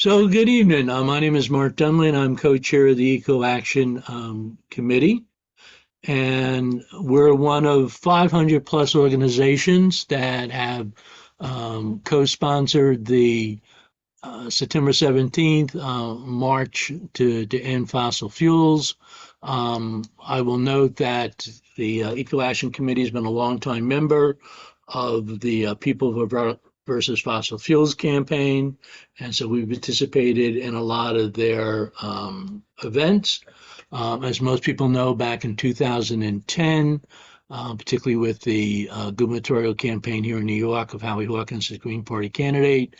So, good evening. My name is Mark Dunlea, and I'm co-chair of the EcoAction Committee. And we're one of 500 plus organizations that have co-sponsored the September 17th March to end fossil fuels. I will note that the EcoAction Committee has been a longtime member of the People versus Fossil Fuels campaign, and so we've participated in a lot of their events. As most people know, back in 2010, particularly with the gubernatorial campaign here in New York of Howie Hawkins as Green Party candidate,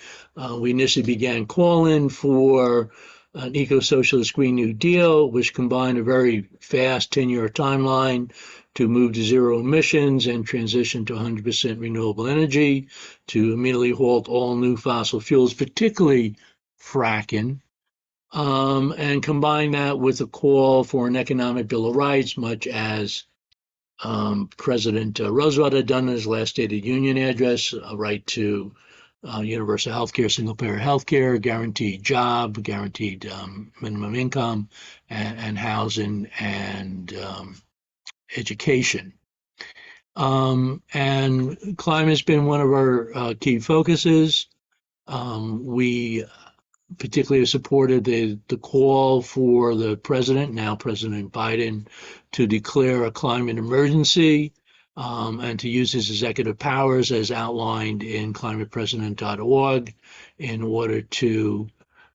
we initially began calling for an eco-socialist Green New Deal, which combined a very fast 10-year timeline to move to zero emissions and transition to 100% renewable energy, to immediately halt all new fossil fuels, particularly fracking, and combine that with a call for an economic bill of rights, much as President Roosevelt had done in his last State of the Union address, a right to universal health care, single payer health care, guaranteed job, guaranteed minimum income, and housing and education. And climate has been one of our key focuses. We particularly supported the call for the president, now President Biden, to declare a climate emergency and to use his executive powers as outlined in climatepresident.org in order to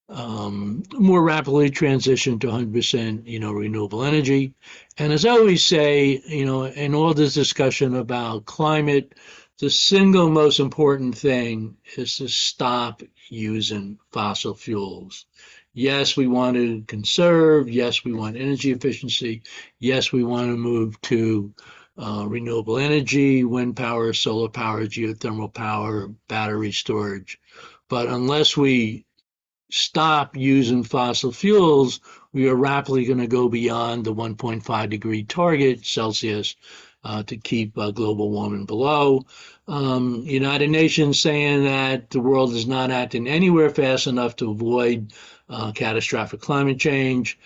more rapidly transition to 100%, renewable energy. And as I always say, in all this discussion about climate, the single most important thing is to stop using fossil fuels. Yes, we want to conserve. Yes, we want energy efficiency. Yes, we want to move to renewable energy, wind power, solar power, geothermal power, battery storage. But unless we stop using fossil fuels, we are rapidly going to go beyond the 1.5 degree target Celsius to keep global warming below. United Nations saying that the world is not acting anywhere fast enough to avoid catastrophic climate change.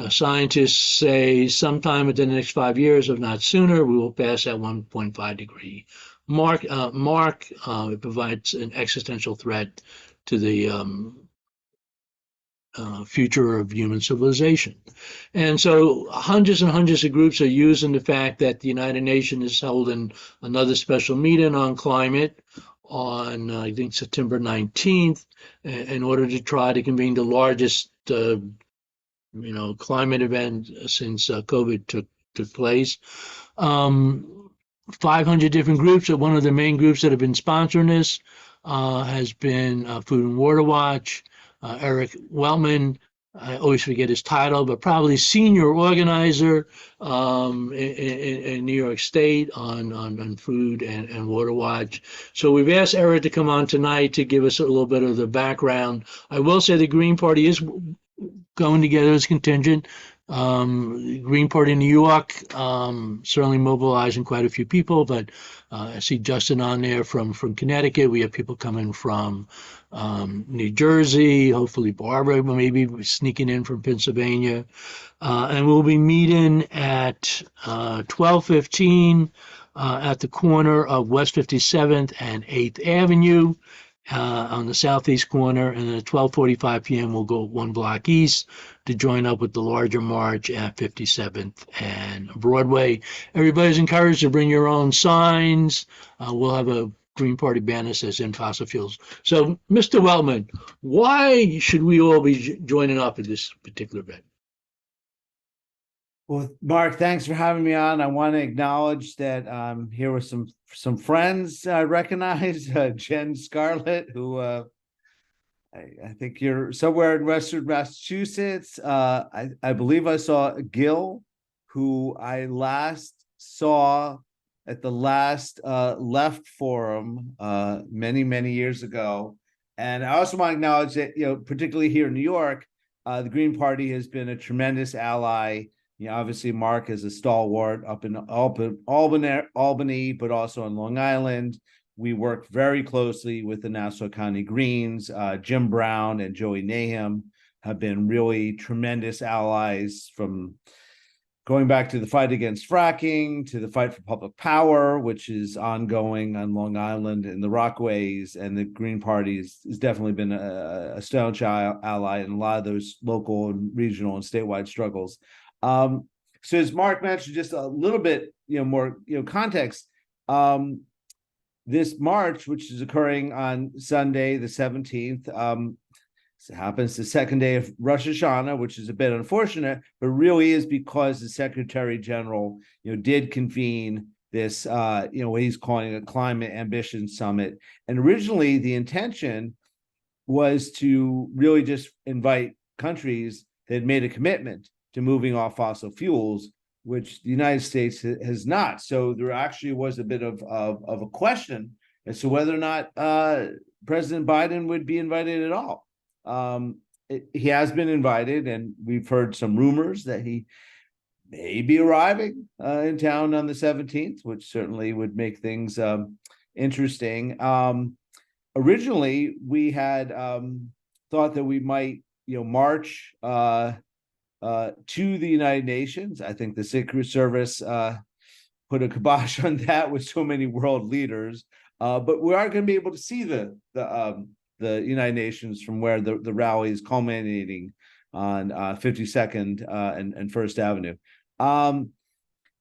Scientists say sometime within the next 5 years, if not sooner, we will pass that 1.5 degree mark. It provides an existential threat to the future of human civilization. And so hundreds and hundreds of groups are using the fact that the United Nations is holding another special meeting on climate on, I think, September 19th, in order to try to convene the largest, climate event since COVID took place. 500 different groups. One of the main groups that have been sponsoring this has been Food and Water Watch, Eric Weltman. I always forget his title, but probably senior organizer in New York State on food and water watch. So we've asked Eric to come on tonight to give us a little bit of the background. I will say the Green Party is going together as contingent. Green Party in New York certainly mobilizing quite a few people, but I see Justin on there from Connecticut. We have people coming from New Jersey, hopefully Barbara maybe sneaking in from Pennsylvania. And we'll be meeting at 12:15 at the corner of West 57th and 8th Avenue. On the southeast corner, and then at 12:45 p.m. we'll go one block east to join up with the larger march at 57th and Broadway. Everybody's encouraged to bring your own signs. We'll have a Green Party banner that says "End Fossil Fuels." So, Mr. Weltman, why should we all be joining up at this particular event? Well, Mark, thanks for having me on. I want to acknowledge that I'm here with some friends I recognize. Jen Scarlett, who I think you're somewhere in Western Massachusetts. I believe I saw Gil, who I last saw at the last Left Forum many years ago. And I also want to acknowledge that, particularly here in New York, the Green Party has been a tremendous ally. Obviously, Mark is a stalwart up in Albany, but also on Long Island. we worked very closely with the Nassau County Greens. Jim Brown and Joey Nahum have been really tremendous allies, from going back to the fight against fracking, to the fight for public power, which is ongoing on Long Island in the Rockaways. And the Green Party has definitely been a staunch ally in a lot of those local and regional and statewide struggles. So as Mark mentioned, just a little bit, more, context. This March, which is occurring on Sunday, the 17th, it happens the second day of Rosh Hashanah, which is a bit unfortunate, but really is because the Secretary General, did convene this, what he's calling a Climate Ambition Summit. And originally, the intention was to really just invite countries that had made a commitment to moving off fossil fuels, which the United States has not. So there actually was a bit of a question as to whether or not President Biden would be invited at all. He has been invited, and we've heard some rumors that he may be arriving in town on the 17th, which certainly would make things interesting. Originally, we had thought that we might, march to the United Nations. I think the Secret Service put a kibosh on that with so many world leaders, but we are going to be able to see the United Nations from where the rally is culminating on 52nd and First Avenue.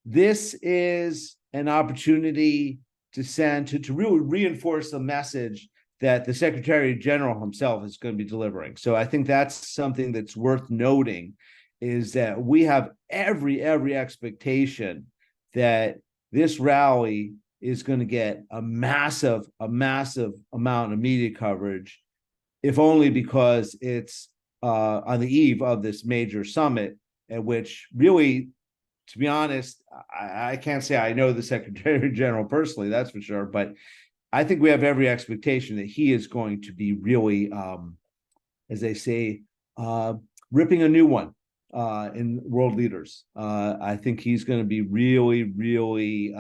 This is an opportunity to send to really reinforce the message that the Secretary General himself is going to be delivering. So I think that's something that's worth noting, is that we have every expectation that this rally is going to get a massive amount of media coverage, if only because it's on the eve of this major summit, at which really, to be honest, I can't say I know the Secretary General personally, that's for sure, but I think we have every expectation that he is going to be really, as they say, ripping a new one in world leaders. I think he's going to be really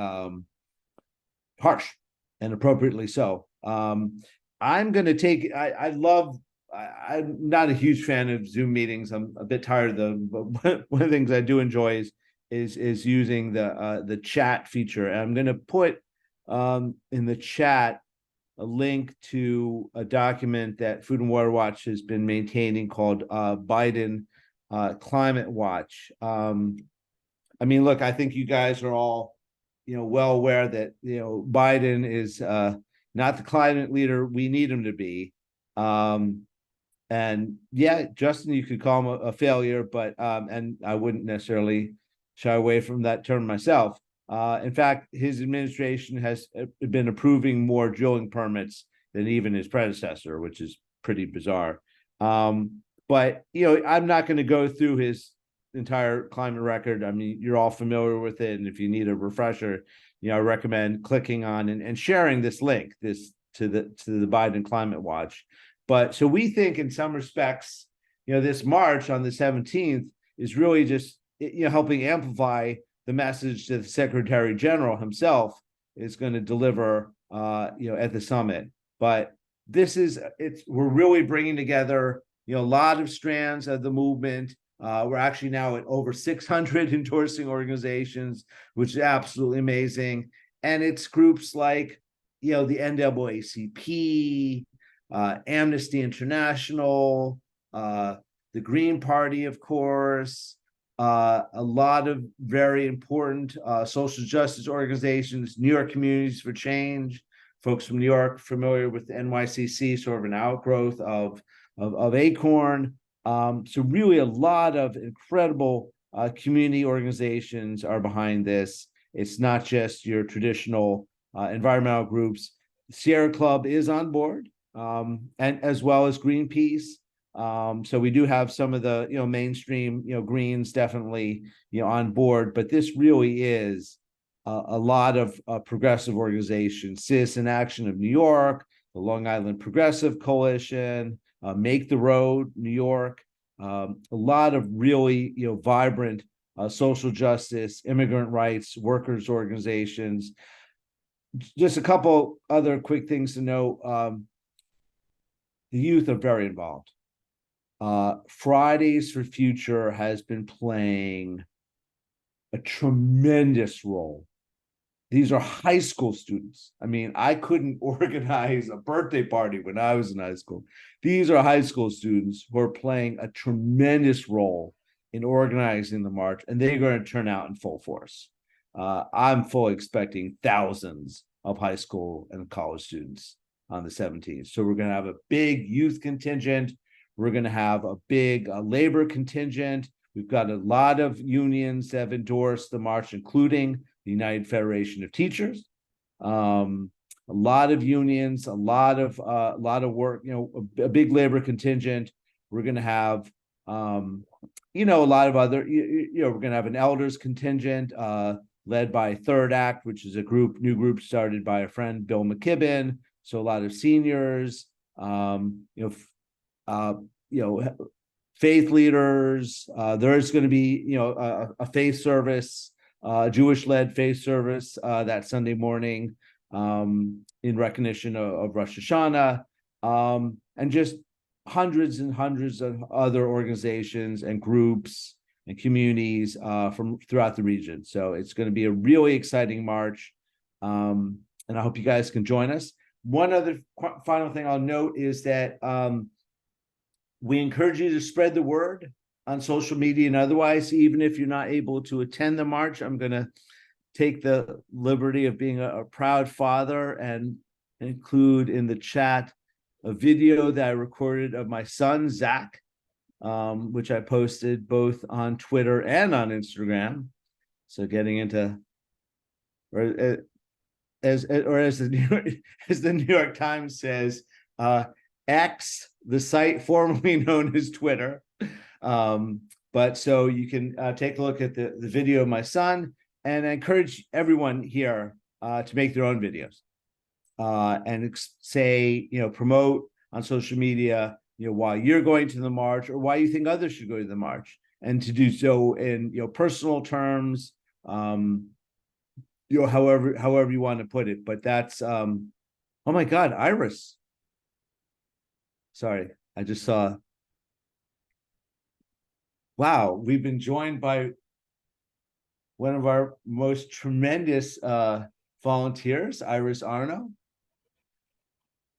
harsh, and appropriately so. I'm going to take, I'm not a huge fan of Zoom meetings. I'm a bit tired of them, but one of the things I do enjoy is using the chat feature. And I'm going to put in the chat a link to a document that Food and Water Watch has been maintaining called Biden Climate Watch. I mean, look, I think you guys are all, well aware that, Biden is not the climate leader we need him to be. And yeah, Justin, you could call him a failure, but and I wouldn't necessarily shy away from that term myself. In fact, his administration has been approving more drilling permits than even his predecessor, which is pretty bizarre. But, I'm not going to go through his entire climate record. I mean, you're all familiar with it. And if you need a refresher, I recommend clicking on and sharing this link, to the Biden Climate Watch. But so we think in some respects, this march on the 17th is really just, helping amplify the message that the Secretary General himself is going to deliver, at the summit. But we're really bringing together, a lot of strands of the movement. We're actually now at over 600 endorsing organizations, which is absolutely amazing. And it's groups like, the NAACP, Amnesty International, the Green Party, of course, a lot of very important social justice organizations, New York Communities for Change, folks from New York familiar with the NYCC, sort of an outgrowth of ACORN. So really a lot of incredible community organizations are behind this. It's not just your traditional environmental groups. Sierra Club is on board, and as well as Greenpeace. So we do have some of the mainstream Greens definitely on board, but this really is a lot of progressive organizations: Citizen Action of New York, the Long Island Progressive Coalition, Make the Road New York, a lot of really vibrant social justice, immigrant rights, workers organizations. just a couple other quick things to know. The youth are very involved. Fridays for Future has been playing a tremendous role. These are high school students. I mean, I couldn't organize a birthday party when I was in high school. These are high school students who are playing a tremendous role in organizing the march, and they're going to turn out in full force. I'm fully expecting thousands of high school and college students on the 17th. So we're going to have a big youth contingent. We're going to have a big labor contingent. We've got a lot of unions that have endorsed the march, including the United Federation of Teachers. A lot of unions, a lot of work. A big labor contingent. We're going to have, a lot of other. We're going to have an elders contingent led by Third Act, which is a new group started by a friend, Bill McKibben. So a lot of seniors, faith leaders. There's going to be, a faith service, Jewish-led faith service that Sunday morning in recognition of Rosh Hashanah, and just hundreds and hundreds of other organizations and groups and communities from throughout the region. So it's going to be a really exciting march, and I hope you guys can join us. One other final thing I'll note is that we encourage you to spread the word on social media and otherwise. Even if you're not able to attend the march, I'm going to take the liberty of being a proud father and include in the chat a video that I recorded of my son, Zach, which I posted both on Twitter and on Instagram. So getting into, as the New York Times says, X, the site formerly known as Twitter. But so you can take a look at the video of my son, and I encourage everyone here to make their own videos and say, promote on social media, why you're going to the march or why you think others should go to the march, and to do so in personal terms, however you want to put it. But that's oh my God, Iris. Sorry, I just saw. Wow, we've been joined by one of our most tremendous volunteers, Iris Arno.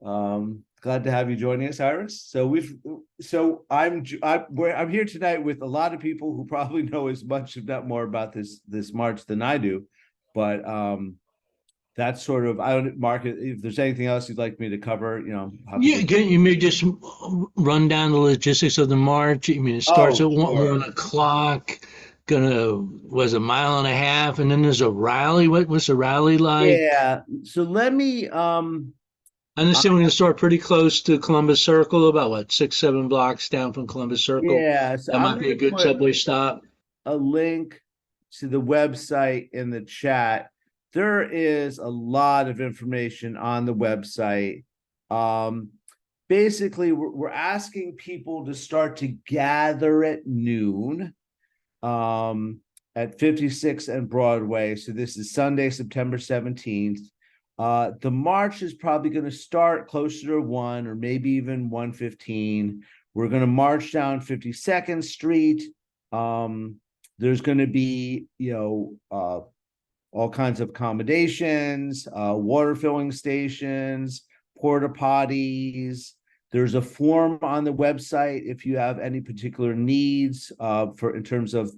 Glad to have you joining us, Iris. So I'm here tonight with a lot of people who probably know as much, if not more, about this march than I do. But that's sort of, I don't, Mark, if there's anything else you'd like me to cover, Can you maybe just run down the logistics of the march? I mean, it starts at sure. 1 o'clock. Was a mile and a half, and then there's a rally. What's the rally like? Yeah. So let me I understand we're going to start pretty close to Columbus Circle, about what, 6, 7 blocks down from Columbus Circle. so That I'm might be a going to good put subway stop. a link to the website in the chat. There is a lot of information on the website. Basically, we're asking people to start to gather at noon at 56 and Broadway. So this is Sunday, September 17th. The march is probably going to start closer to 1 or maybe even 1:15. We're going to march down 52nd Street. There's going to be, all kinds of accommodations, water filling stations, porta potties. There's a form on the website if you have any particular needs in terms of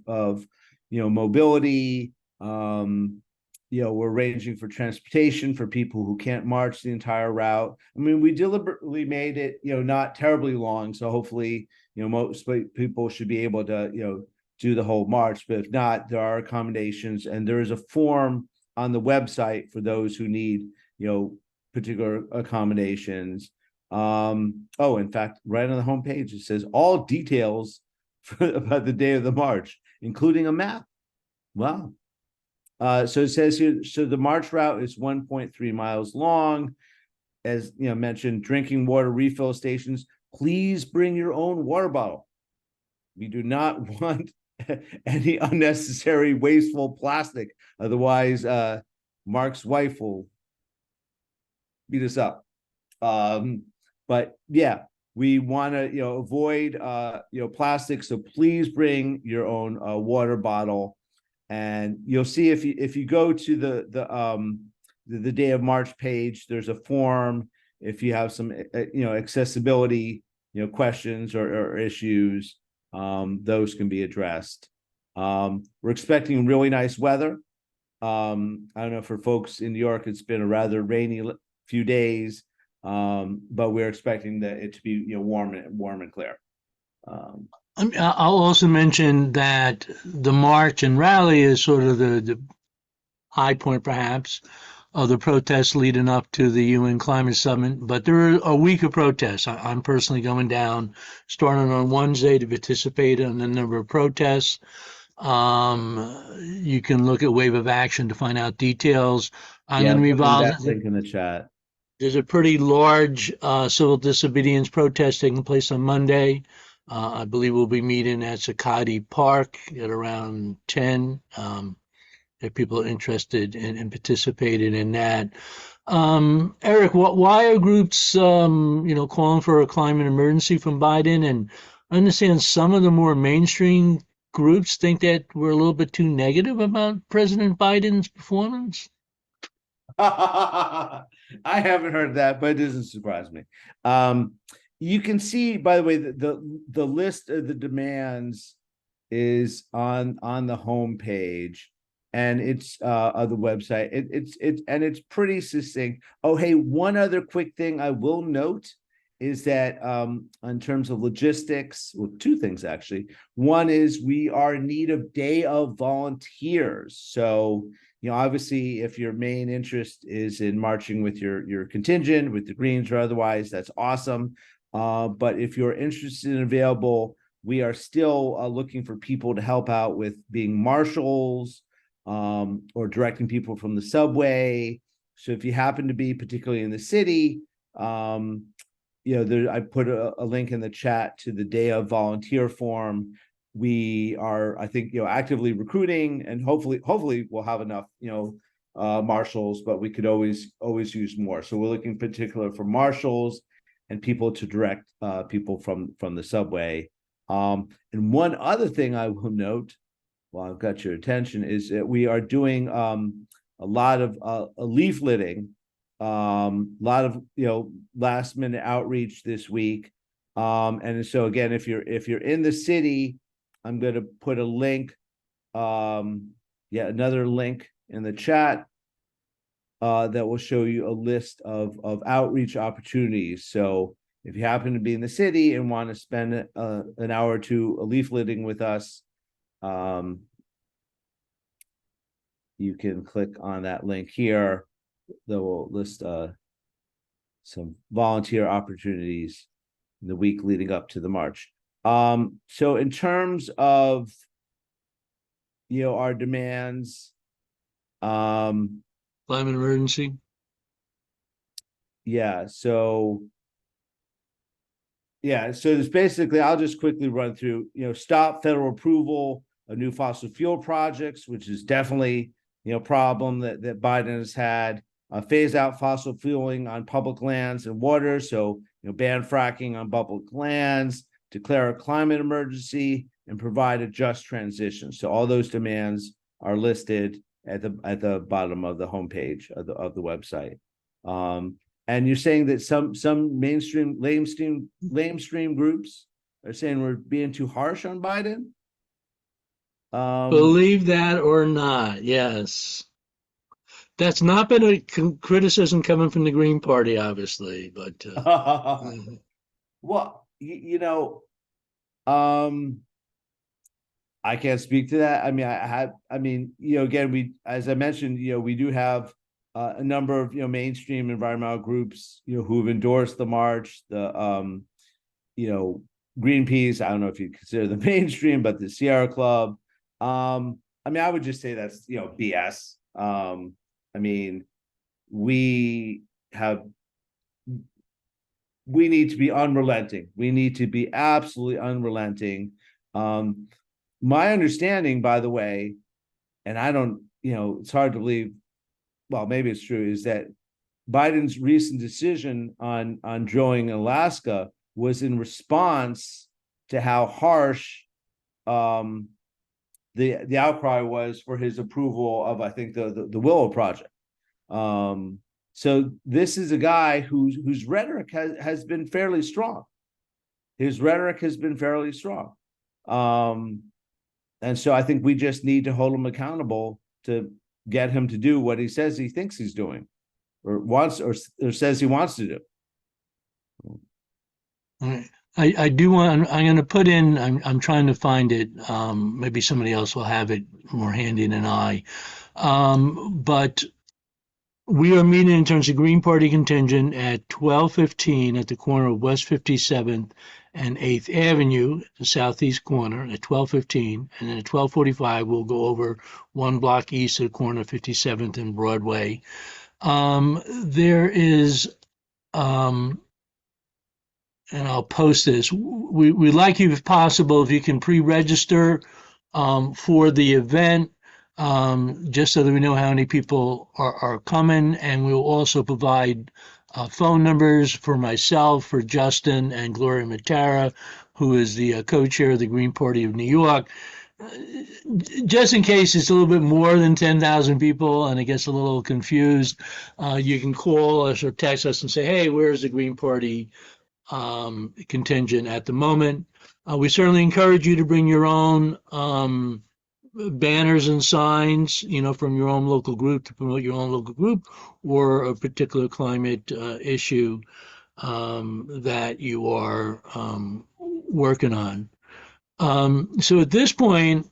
mobility. We're arranging for transportation for people who can't march the entire route. I mean, we deliberately made it, not terribly long. So hopefully, most people should be able to, do the whole march. But if not, there are accommodations, and there is a form on the website for those who need, particular accommodations. In fact, right on the homepage, it says all details about the day of the march, including a map. Wow. So it says here, so the march route is 1.3 miles long. As mentioned, drinking water refill stations. Please bring your own water bottle. We do not want any unnecessary wasteful plastic. Otherwise, Mark's wife will beat us up. But yeah, we want to, avoid, plastic. So please bring your own water bottle. And you'll see if you go to the Day of March page, there's a form. If you have some, accessibility, questions or issues, those can be addressed. We're expecting really nice weather. I don't know, for folks in New York, it's been a rather rainy few days, but we're expecting it to be, warm and clear. I'll also mention that the march and rally is sort of the high point, perhaps, of the protests leading up to the UN Climate Summit. But there are a week of protests. I'm personally going down, starting on Wednesday, to participate in a number of protests. You can look at Wave of Action to find out details. I'm Yeah, going to be put involved. that link in the chat. There's a pretty large civil disobedience protest taking place on Monday. I believe we'll be meeting at Sakati Park at around 10. If people are interested in participating in that. Eric, why are groups, calling for a climate emergency from Biden? And I understand some of the more mainstream groups think that we're a little bit too negative about President Biden's performance. I haven't heard that, but it doesn't surprise me. You can see, by the way, the list of the demands is on the home page, and it's of the website. It's pretty succinct. Oh, hey, one other quick thing I will note is that in terms of logistics, well, two things actually. One is we are in need of Day of Volunteers. So, obviously, if your main interest is in marching with your contingent, with the Greens or otherwise, that's awesome. But if you're interested and available, we are still looking for people to help out with being marshals, or directing people from the subway. So if you happen to be particularly in the city, I put a link in the chat to the Day of Volunteer form. We are, I think, actively recruiting, and hopefully we'll have enough, marshals, but we could always use more. So we're looking in particular for marshals and people to direct people from the subway. And one other thing I will note, while I've got your attention, is that we are doing a lot of leafleting, a lot of last minute outreach this week. And so again, if you're in the city, I'm going to put a link, another link in the chat that will show you a list of outreach opportunities. So if you happen to be in the city and want to spend an hour or two leafleting with us, you can click on that link here that will list some volunteer opportunities in the week leading up to the march. So in terms of our demands, climate emergency. So there's basically, I'll just quickly run through, stop federal approval of new fossil fuel projects, which is definitely problem that Biden has had. Phase out fossil fueling on public lands and water. So ban fracking on public lands, declare a climate emergency, and provide a just transition. So all those demands are listed at the bottom of the homepage of the website. And you're saying that some mainstream lamestream groups are saying we're being too harsh on Biden. Believe that or not, yes. That's not been a criticism coming from the Green Party, obviously, but well, I can't speak to that. I mean, again, as I mentioned, we do have a number of mainstream environmental groups who've endorsed the march. The Greenpeace, I don't know if you consider the mainstream, but the Sierra Club. I would just say that's BS. We need to be unrelenting. We need to be absolutely unrelenting. My understanding, by the way, and I don't, it's hard to believe, well, maybe it's true, is that Biden's recent decision on drilling Alaska was in response to how harsh the outcry was for his approval of, I think, the Willow Project. So this is a guy whose rhetoric has been fairly strong. His rhetoric has been fairly strong. And so I think we just need to hold him accountable to get him to do what he says he thinks he's doing, or wants, or says he wants to do. I do want. I'm going to put in. I'm trying to find it. Maybe somebody else will have it more handy than I. But we are meeting in terms of Green Party contingent at 12:15 at the corner of West 57th and 8th Avenue, the southeast corner, at 12:15, and then at 12:45 we'll go over one block east of the corner of 57th and Broadway. There is, and I'll post this. We'd like you, if possible, if you can pre-register for the event, just so that we know how many people are coming, and we'll also provide phone numbers for myself, for Justin, and Gloria Matara, who is the co-chair of the Green Party of New York. Just in case it's a little bit more than 10,000 people and it gets a little confused, you can call us or text us and say, hey, where's the Green Party contingent at the moment? We certainly encourage you to bring your own banners and signs, from your own local group to promote your own local group or a particular climate issue that you are working on. So at this point,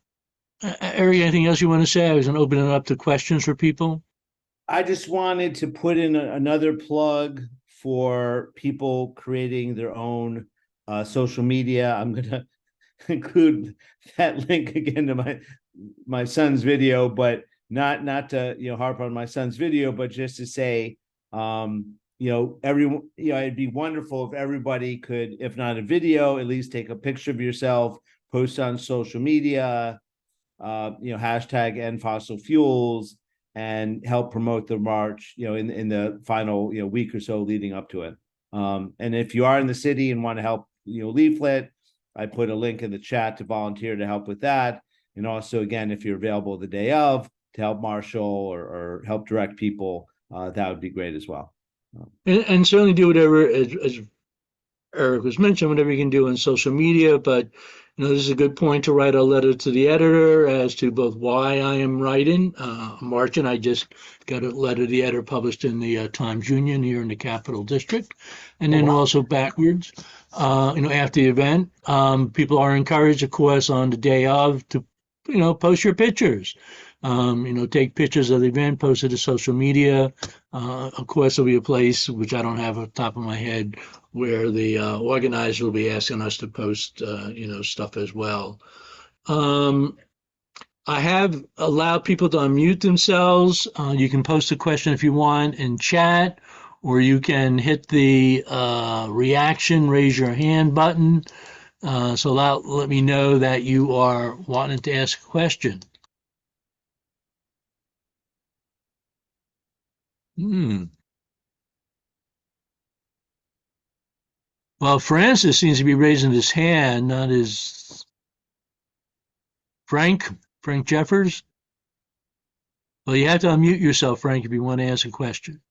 Eric, anything else you want to say? I was going to open it up to questions for people. I just wanted to put in another plug for people creating their own social media. I'm going to include that link again to my son's video, but not to harp on my son's video, but just to say, everyone, it'd be wonderful if everybody could, if not a video, at least take a picture of yourself, post on social media, hashtag end fossil fuels, and help promote the march, in the final week or so leading up to it. And if you are in the city and want to help, leaflet, I put a link in the chat to volunteer to help with that. And also, again, if you're available the day of to help marshal or help direct people, that would be great as well. And certainly do whatever, as Eric was mentioned, whatever you can do on social media. But this is a good point to write a letter to the editor as to both why I am writing, marching. I just got a letter to the editor published in the Times Union here in the Capital District, and then also backwards. After the event, people are encouraged, of course, on the day of to, post your pictures. Take pictures of the event, post it to social media. Of course, there'll be a place, which I don't have off the top of my head, where the organizer will be asking us to post, stuff as well. I have allowed people to unmute themselves. You can post a question if you want in chat, or you can hit the reaction, raise your hand button. So let me know that you are wanting to ask a question. Well, Francis seems to be raising his hand, not his Frank Jeffers. Well, you have to unmute yourself, Frank, if you want to ask a question.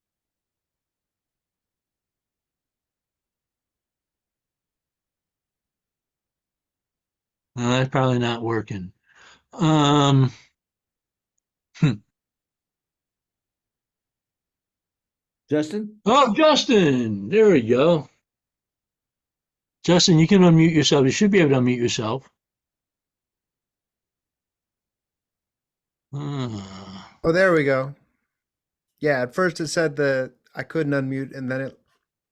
No, that's probably not working. Justin? Oh, Justin! There we go. Justin, you can unmute yourself. You should be able to unmute yourself. Oh, there we go. Yeah, at first it said that I couldn't unmute, and then it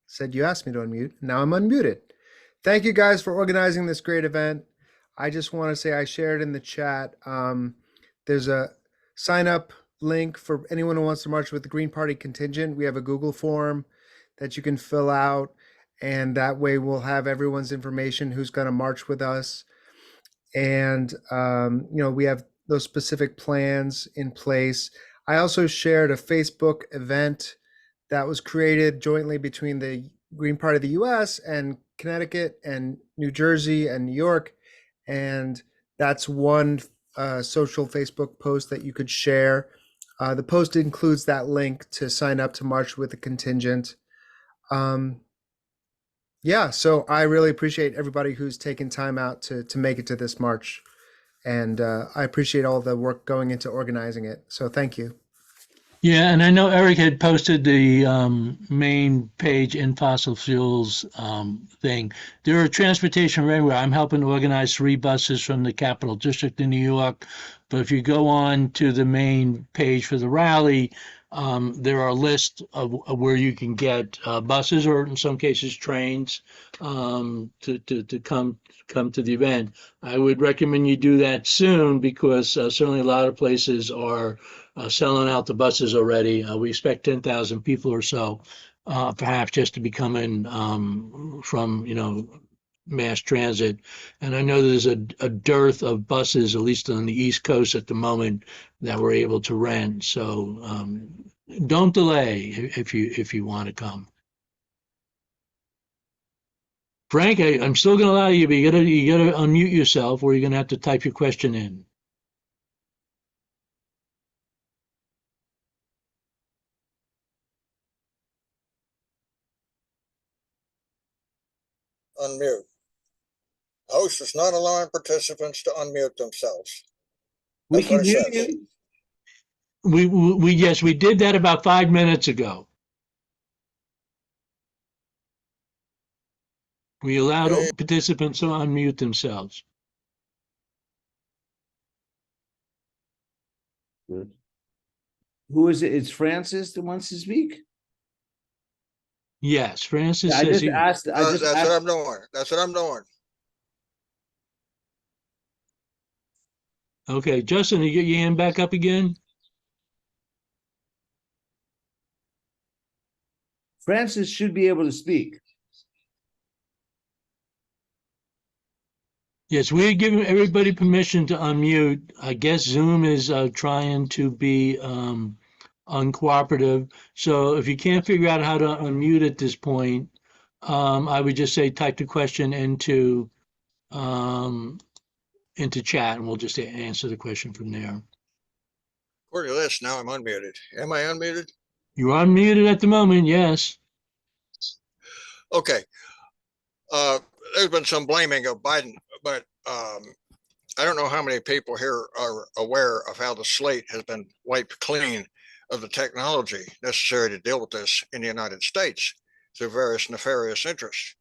said you asked me to unmute. Now I'm unmuted. Thank you guys for organizing this great event. I just want to say I shared in the chat. There's a sign up link for anyone who wants to march with the Green Party contingent. We have a Google form that you can fill out, and that way we'll have everyone's information who's going to march with us. And, we have those specific plans in place. I also shared a Facebook event that was created jointly between the Green Party of the US and Connecticut and New Jersey and New York. And that's one social Facebook post that you could share. The post includes that link to sign up to march with the contingent. Yeah, so I really appreciate everybody who's taken time out to make it to this march. And I appreciate all the work going into organizing it. So thank you. Yeah, and I know Eric had posted the main page in fossil fuels thing. There are transportation everywhere. I'm helping organize 3 buses from the Capital District in New York. But if you go on to the main page for the rally, there are lists of where you can get buses, or in some cases trains, to come to the event. I would recommend you do that soon, because certainly a lot of places are selling out the buses already. We expect 10,000 people or so, perhaps, just to be coming from mass transit. And I know there's a dearth of buses, at least on the East Coast at the moment, that we're able to rent. So don't delay if you want to come. Frank, I'm still going to allow you, but you gotta unmute yourself, or you're going to have to type your question in. Unmute. Host is not allowing participants to unmute themselves. We That's what can it hear says. you. Yes, we did that about 5 minutes ago. We allowed Okay. participants to unmute themselves. Good. Who is it? It's Francis that wants to speak? Yes, Francis I says just asked. That's what I'm doing. That's what I'm doing. Okay, Justin, you get your hand back up again? Francis should be able to speak. Yes, we're giving everybody permission to unmute. I guess Zoom is trying to be uncooperative. So if you can't figure out how to unmute at this point, I would just say type the question into chat, and we'll just answer the question from there. According to this, now I'm unmuted. Am I unmuted? You're unmuted at the moment, yes. Okay. There's been some blaming of Biden, but I don't know how many people here are aware of how the slate has been wiped clean of the technology necessary to deal with this in the United States through various nefarious interests.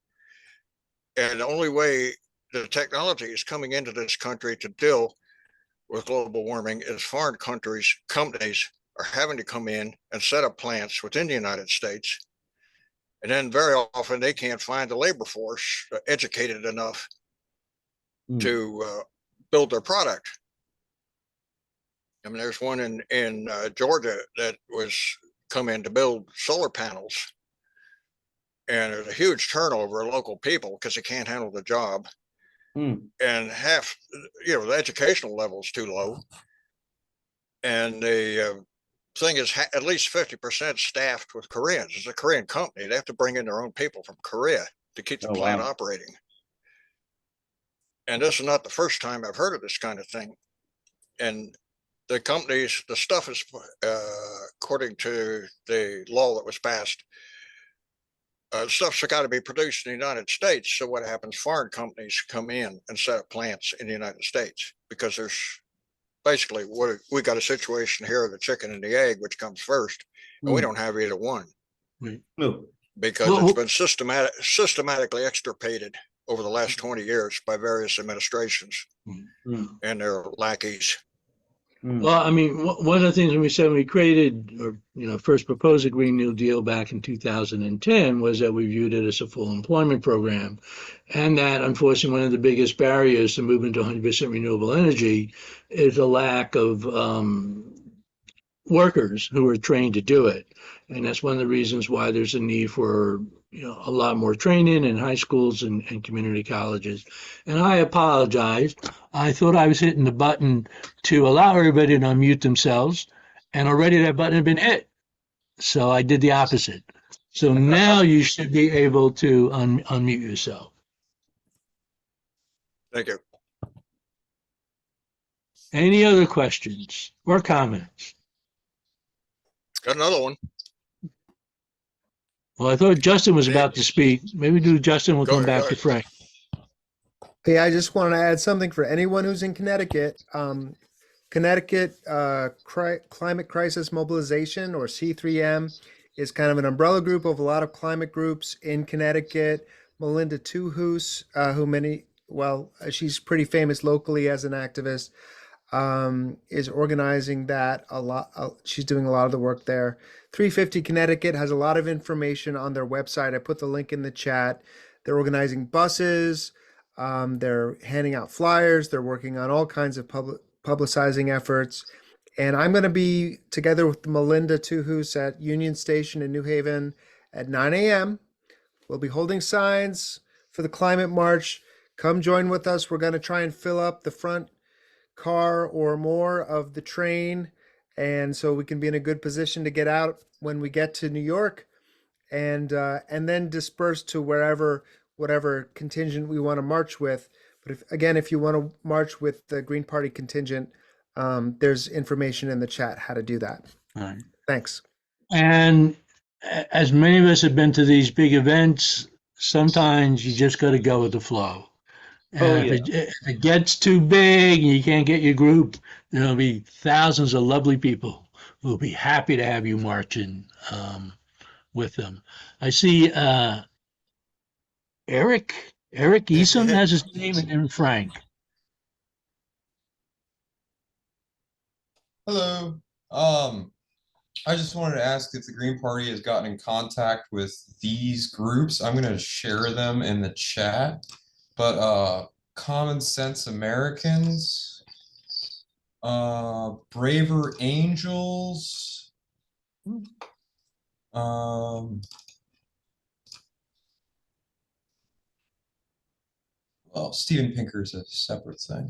And the only way the technology is coming into this country to deal with global warming is foreign companies are having to come in and set up plants within the United States. And then very often they can't find the labor force educated enough to build their product. I mean, there's one in Georgia that was come in to build solar panels. And there's a huge turnover of local people because they can't handle the job. And the educational level is too low. And the thing is at least 50% staffed with Koreans. It's a Korean company. They have to bring in their own people from Korea to keep the plant operating. And this is not the first time I've heard of this kind of thing. And the companies, the stuff is, according to the law that was passed, stuff's got to be produced in the United States. So what happens? Foreign companies come in and set up plants in the United States because there's basically we got a situation here of the chicken and the egg, which comes first, and we don't have either one because it's been systematically extirpated over the last 20 years by various administrations and their lackeys. Well, I mean, one of the things when we created or first proposed a Green New Deal back in 2010 was that we viewed it as a full employment program, and that unfortunately one of the biggest barriers to moving to 100% renewable energy is a lack of workers who are trained to do it, and that's one of the reasons why there's a need for a lot more training in high schools and community colleges. And I apologize. I thought I was hitting the button to allow everybody to unmute themselves, and already that button had been hit. So I did the opposite. So now you should be able to unmute yourself. Thank you. Any other questions or comments? Got another one. Well, I thought Justin was about to speak. Maybe do Justin, we'll Go come back ahead. to Frank. Hey, I just want to add something for anyone who's in Connecticut. Connecticut Climate Crisis Mobilization, or C3M, is kind of an umbrella group of a lot of climate groups in Connecticut. Melinda Tuhus, she's pretty famous locally as an activist, is organizing that a lot. She's doing a lot of the work there. 350 Connecticut has a lot of information on their website. I put the link in the chat. They're organizing buses. They're handing out flyers. They're working on all kinds of publicizing efforts. And I'm going to be together with Melinda Tuhus at Union Station in New Haven at 9 a.m. We'll be holding signs for the climate march. Come join with us. We're going to try and fill up the front car or more of the train, and so we can be in a good position to get out when we get to New York, and then disperse to whatever contingent we want to march with. But if you want to march with the Green Party contingent, there's information in the chat how to do that. All right. Thanks. And as many of us have been to these big events, sometimes you just got to go with the flow. And if it gets too big and you can't get your group, there'll be thousands of lovely people who will be happy to have you marching with them. I see Eric Eason has his name, and Frank. Hello. I just wanted to ask if the Green Party has gotten in contact with these groups. I'm going to share them in the chat. But Common Sense Americans, Braver Angels, well, Steven Pinker's a separate thing,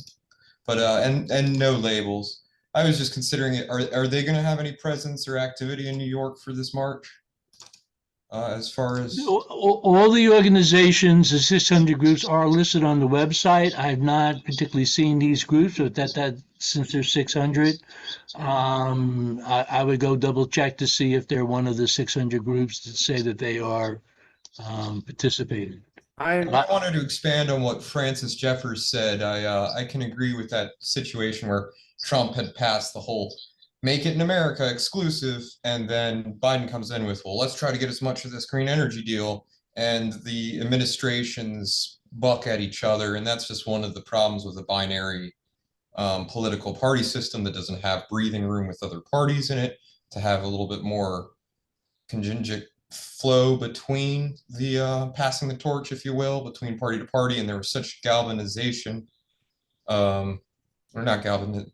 but and No Labels. I was just considering it. Are they going to have any presence or activity in New York for this march? As far as all the organizations, the 600 groups are listed on the website. I've not particularly seen these groups, but that since there's 600, I would go double check to see if they're one of the 600 groups that say that they are participating. I wanted to expand on what Francis Jeffers said. I can agree with that situation where Trump had passed the whole make it in America exclusive, and then Biden comes in with, well, let's try to get as much of this green energy deal, and the administrations buck at each other, and that's just one of the problems with a binary political party system that doesn't have breathing room with other parties in it to have a little bit more contingent flow between the passing the torch, if you will, between party to party, and there was such galvanization, or not galvanization,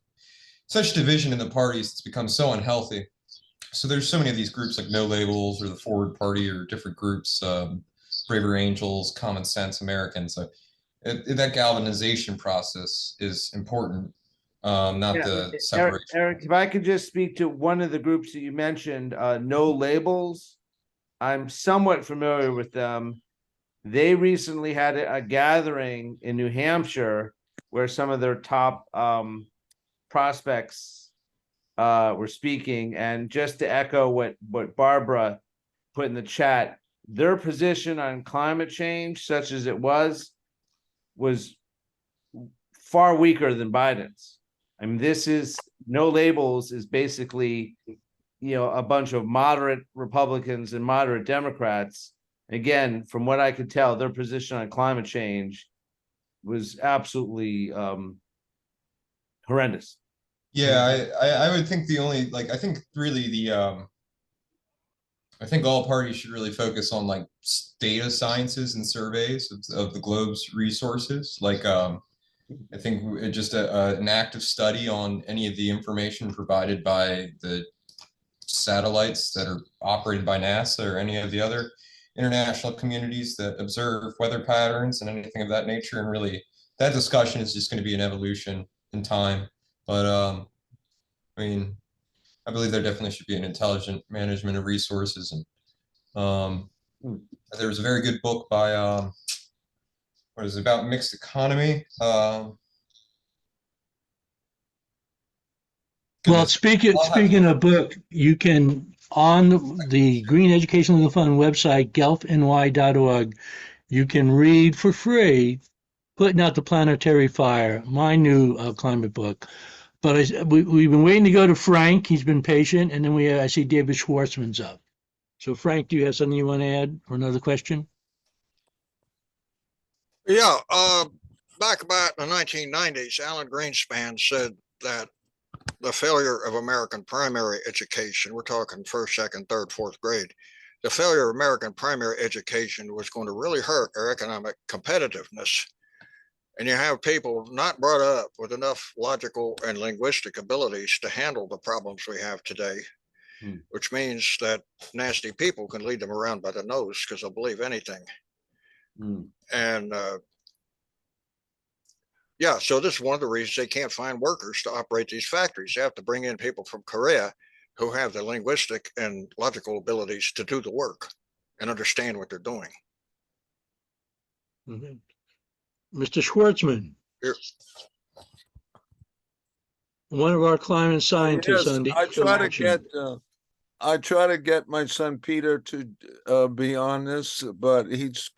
such division in the parties. It's become so unhealthy. So there's so many of these groups like No Labels or the Forward Party or different groups, Braver Angels, Common Sense Americans. So that galvanization process is important, not the separation. Eric, if I could just speak to one of the groups that you mentioned, No Labels. I'm somewhat familiar with them. They recently had a gathering in New Hampshire where some of their top prospects were speaking, and just to echo what Barbara put in the chat, their position on climate change, such as it was far weaker than Biden's. I mean, this is No Labels is basically, a bunch of moderate Republicans and moderate Democrats. Again, from what I could tell, their position on climate change was absolutely horrendous. Yeah, I would think the only, I think really I think all parties should really focus on data sciences and surveys of the globe's resources. I think just an active study on any of the information provided by the satellites that are operated by NASA or any of the other international communities that observe weather patterns and anything of that nature. And really, that discussion is just going to be an evolution in time. But I mean, I believe there definitely should be an intelligent management of resources. And there was a very good book by what is it, about mixed Well, economy. Goodness, speaking of book, you can on the Green Education Legal Fund website, gelfny.org, you can read for free Putting Out the Planetary Fire, my new climate book. But we've been waiting to go to Frank. He's been patient. And then I see David Schwartzman's up. So, Frank, do you have something you want to add or another question? Yeah, back about in the 1990s, Alan Greenspan said that the failure of American primary education, we're talking first, second, third, fourth grade, the failure of American primary education was going to really hurt our economic competitiveness. And you have people not brought up with enough logical and linguistic abilities to handle the problems we have today, which means that nasty people can lead them around by the nose because they'll believe anything. And yeah, so this is one of the reasons they can't find workers to operate these factories. They have to bring in people from Korea who have the linguistic and logical abilities to do the work and understand what they're doing. Mr. Schwartzman. Here. One of our climate scientists on the I try to get my son Peter to be on this, but his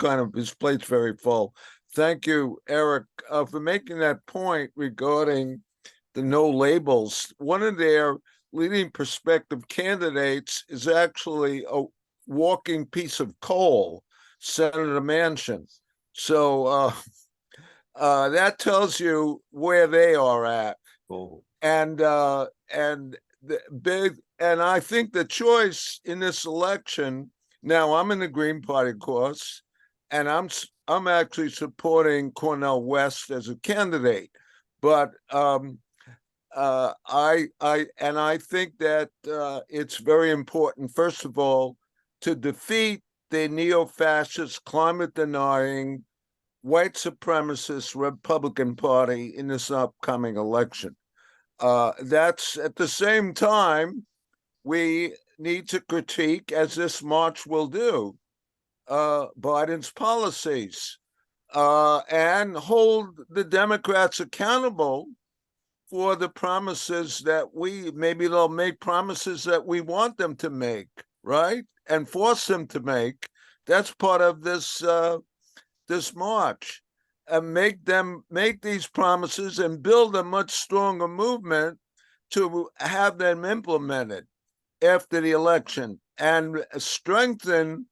plate's very full. Thank you, Eric, for making that point regarding the no labels. One of their leading prospective candidates is actually a walking piece of coal, Senator Manchin. So that tells you where they are at. And I think the choice in this election, now I'm in the Green Party, of course, and I'm actually supporting Cornel West as a candidate, but I think that it's very important, first of all, to defeat the neo-fascist, climate-denying, white supremacist Republican Party in this upcoming election. That's at the same time, we need to critique, as this march will do, Biden's policies and hold the Democrats accountable for the promises that maybe they'll make promises that we want them to make, right? And force them to make. That's part of this this march. And make these promises and build a much stronger movement to have them implemented after the election and strengthen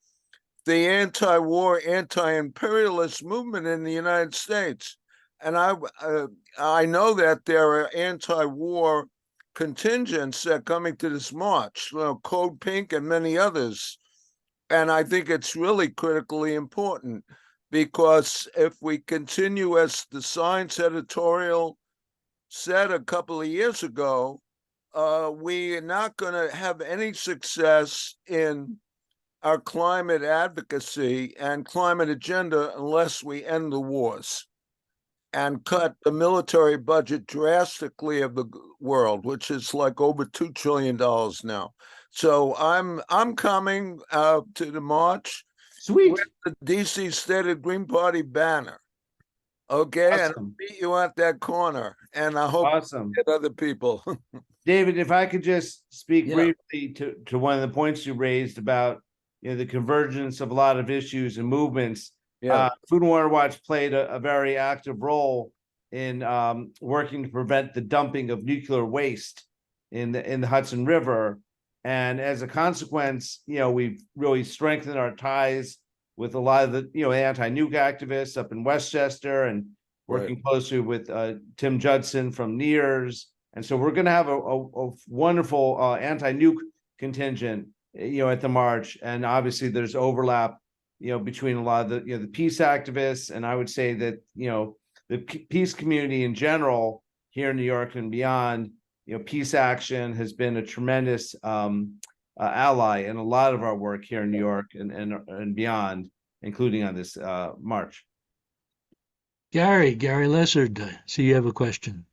the anti-war, anti-imperialist movement in the United States. And I know that there are anti-war contingents that are coming to this march, Code Pink and many others. And I think it's really critically important, because if we continue as the Science editorial said a couple of years ago, we are not going to have any success in our climate advocacy and climate agenda unless we end the wars and cut the military budget drastically of the world, which is like over $2 trillion now. So I'm coming to the march. Sweet. With the DC State Green Party banner. Okay, Awesome. And I'll meet you at that corner. And I hope Awesome. get other people. David, if I could just speak briefly to one of the points you raised about the convergence of a lot of issues and movements. Food and Water Watch played a very active role in working to prevent the dumping of nuclear waste in the Hudson River. And as a consequence, we've really strengthened our ties with a lot of the, anti-nuke activists up in Westchester, and working closely with Tim Judson from NEARS. And so we're going to have a wonderful anti-nuke contingent, at the march. And obviously there's overlap, between a lot of the peace activists. And I would say that, the peace community in general here in New York and beyond, Peace Action has been a tremendous ally in a lot of our work here in New York and beyond, including on this march. Gary Lessard, see you have a question.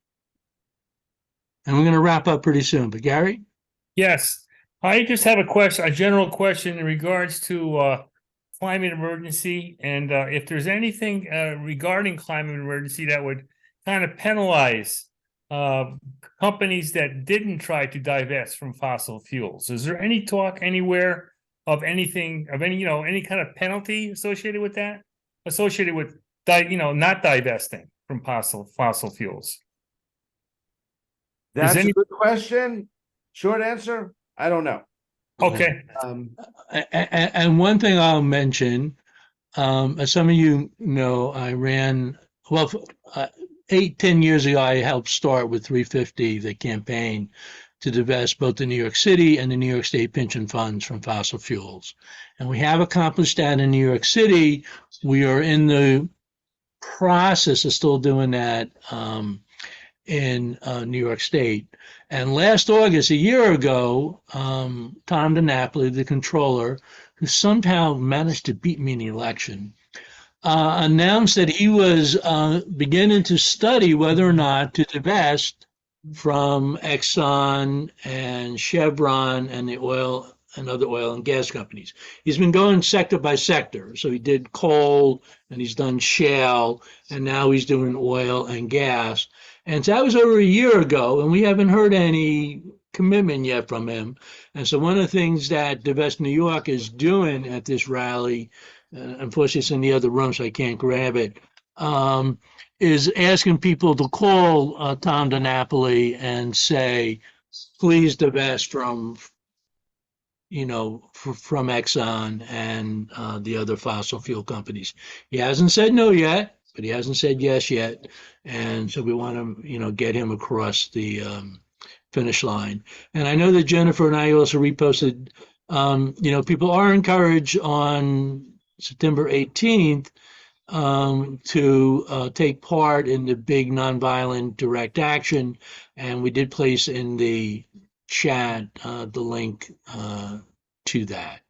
And we're going to wrap up pretty soon, but Gary? Yes, I just have a question, a general question in regards to climate emergency, and if there's anything regarding climate emergency that would kind of penalize uh, companies that didn't try to divest from fossil fuels. Is there any talk anywhere of anything of any kind of penalty associated with that? Associated with not divesting from fossil fuels? That's any- a good question. Short answer, I don't know. Okay. And one thing I'll mention, as some of you know, I ran, well, 10 years ago, I helped start with 350, the campaign to divest both the New York City and the New York State pension funds from fossil fuels. And we have accomplished that in New York City. We are in the process of still doing that in New York State. And last August, a year ago, Tom DiNapoli, the controller, who somehow managed to beat me in the election, announced that he was beginning to study whether or not to divest from Exxon and Chevron and the oil and other oil and gas companies. He's been going sector by sector. So he did coal and he's done shale and now he's doing oil and gas. And so that was over a year ago, and we haven't heard any commitment yet from him. And so one of the things that Divest New York is doing at this rally, unfortunately it's in the other room, so I can't grab it, is asking people to call Tom DiNapoli and say, please divest from Exxon and the other fossil fuel companies. He hasn't said no yet, but he hasn't said yes yet. And so we want to, get him across the finish line. And I know that Jennifer and I also reposted, people are encouraged on September 18th to take part in the big nonviolent direct action. And we did place in the chat the link to that.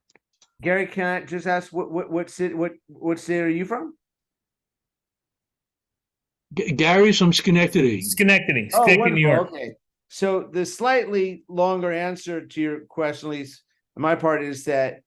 Gary, can I just ask what city are you from? Gary's from Schenectady. Schenectady, Oh, New wonderful. York. Okay. So the slightly longer answer to your question, at least on my part, is that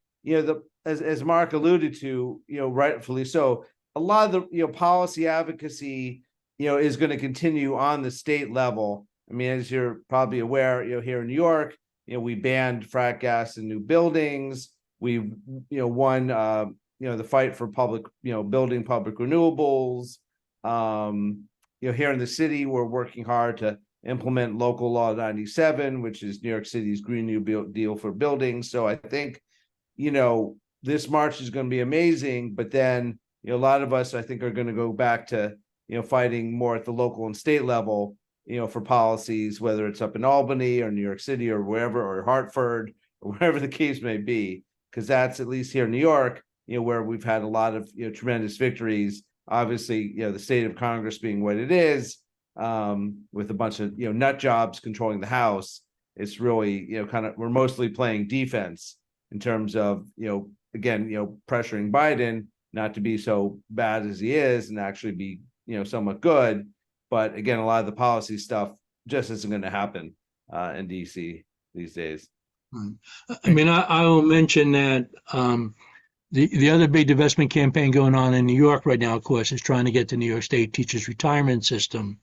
as Mark alluded to, rightfully so, a lot of the policy advocacy is going to continue on the state level. I mean, as you're probably aware, here in New York, we banned frack gas in new buildings. We won the fight for public building public renewables. Here in the city, we're working hard to implement local law 97, which is New York City's Green New Deal for buildings. So I think this march is going to be amazing, but then a lot of us I think are going to go back to fighting more at the local and state level for policies, whether it's up in Albany or New York City or wherever, or Hartford or wherever the case may be, because that's at least here in New York where we've had a lot of tremendous victories. Obviously, the state of Congress being what it is, with a bunch of nut jobs controlling the House, it's really we're mostly playing defense in terms of again pressuring Biden not to be so bad as he is and actually be somewhat good. But again, a lot of the policy stuff just isn't going to happen in DC these days. I mean, I will mention that the other big divestment campaign going on in New York right now, of course, is trying to get the New York State Teachers Retirement System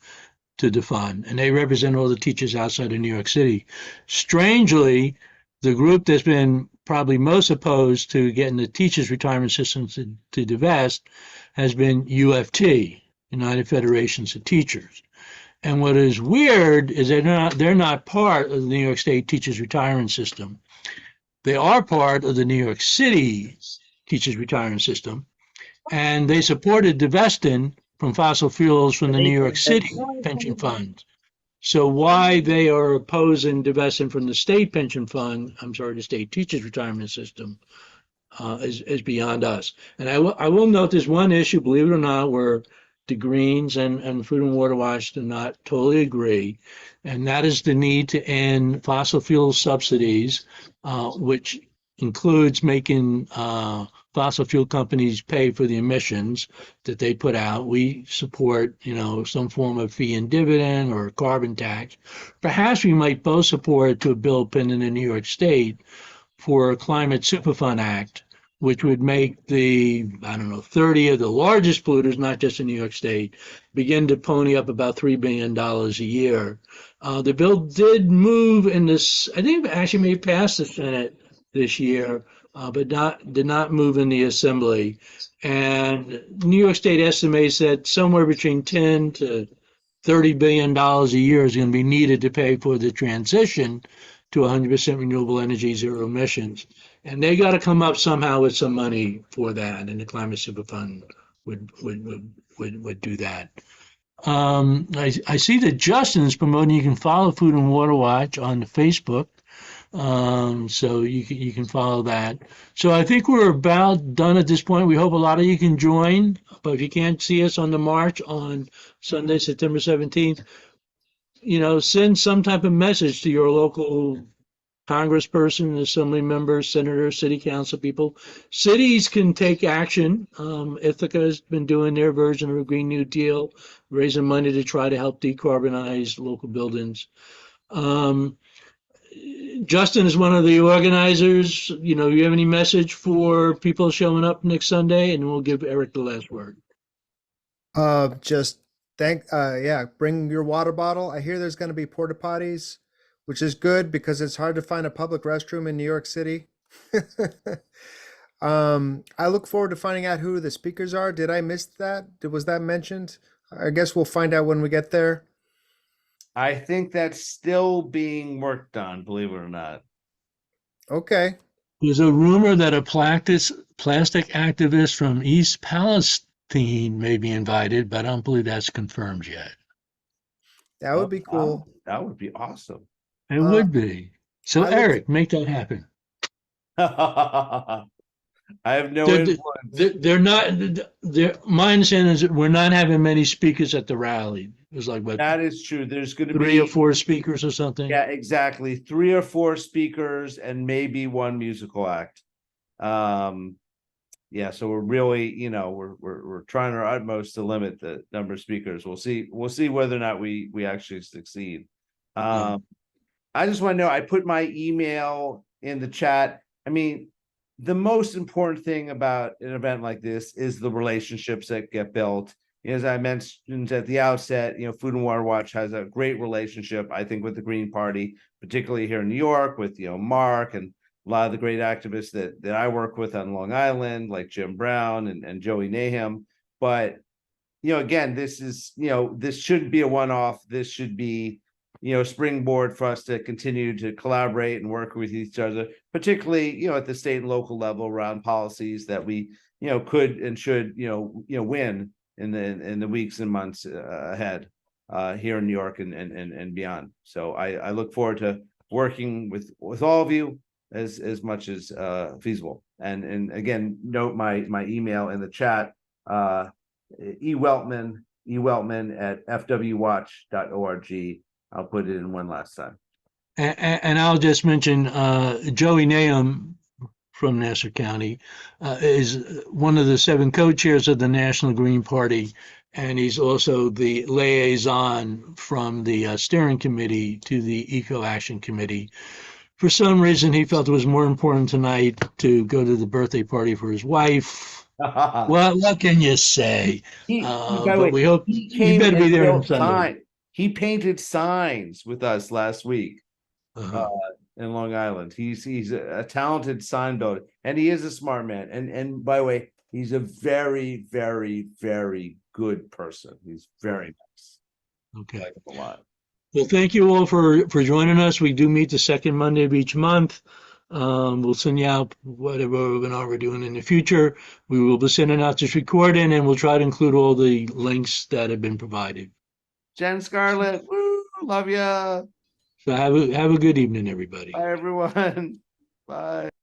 to defund, and they represent all the teachers outside of New York City. Strangely, the group that's been probably most opposed to getting the Teachers Retirement System to divest has been UFT, United Federations of Teachers. And what is weird is they're not part of the New York State Teachers Retirement System. They are part of the New York City Teachers Retirement System, and they supported divesting from fossil fuels from the New York City pension fund. So why they are opposing divesting from the state pension fund, the state teachers retirement system, is beyond us. And I will note there's one issue, believe it or not, where the Greens and Food and Water Watch do not totally agree, and that is the need to end fossil fuel subsidies, which includes making fossil fuel companies pay for the emissions that they put out. We support, some form of fee and dividend or carbon tax. Perhaps we might both support to a bill pending in New York State for a Climate Superfund Act, which would make the, 30 of the largest polluters, not just in New York State, begin to pony up about $3 billion a year. The bill did move in this, I think it actually may pass the Senate this year, but did not move in the Assembly. And New York State estimates that somewhere between 10 to $30 billion a year is going to be needed to pay for the transition to 100% renewable energy, zero emissions. And they got to come up somehow with some money for that, and the Climate Superfund would do that. I see that Justin is promoting. You can follow Food and Water Watch on the Facebook, so you can follow that. So I think we're about done at this point. We hope a lot of you can join, but if you can't see us on the march on Sunday, September 17th, send some type of message to your local congressperson, assembly members, senators, city council people. Cities can take action. Ithaca has been doing their version of a Green New Deal, raising money to try to help decarbonize local buildings. Justin is one of the organizers. You have any message for people showing up next Sunday? And we'll give Eric the last word. Just bring your water bottle. I hear there's going to be porta potties, which is good because it's hard to find a public restroom in New York City. I look forward to finding out who the speakers are. Did I miss that? Was that mentioned? I guess we'll find out when we get there. I think that's still being worked on, believe it or not. Okay. There's a rumor that a plastic activist from East Palestine may be invited, but I don't believe that's confirmed yet. That would be cool. That would be awesome. It would be. So, Eric, make that happen. I have no influence. They're not. My understanding is that we're not having many speakers at the rally. It was like, what? That is true. There's going to be 3 or 4 speakers or something. Yeah, exactly. 3 or 4 speakers and maybe 1 musical act. Yeah, so we're really, we're trying our utmost to limit the number of speakers. We'll see whether or not we actually succeed. I just want to know, I put my email in the chat. I mean, the most important thing about an event like this is the relationships that get built. As I mentioned at the outset, Food and Water Watch has a great relationship, I think, with the Green Party, particularly here in New York with, Mark and a lot of the great activists that I work with on Long Island, like Jim Brown and Joey Nahum. But, again, this shouldn't be a one-off. This should be, springboard for us to continue to collaborate and work with each other, particularly, at the state and local level around policies that we, could and should, win in the weeks and months ahead here in New York and beyond. So I look forward to working with all of you as much as feasible. And again, note my email in the chat, Weltman at fwwatch.org. I'll put it in one last time. And I'll just mention Joey Nahum from Nassau County is one of the 7 co-chairs of the National Green Party, and he's also the liaison from the steering committee to the EcoAction Committee. For some reason, he felt it was more important tonight to go to the birthday party for his wife. Well, what can you say? But we hope you better be there on Sunday. He painted signs with us last week in Long Island. He's a talented sign builder, and he is a smart man. And by the way, he's a very, very, very good person. He's very nice. Okay. I like him a lot. Well, thank you all for joining us. We do meet the second Monday of each month. We'll send you out whatever webinar we're doing in the future. We will be sending out this recording, and we'll try to include all the links that have been provided. Jen Scarlett, woo, love ya. So have a good evening, everybody. Bye, everyone. Bye.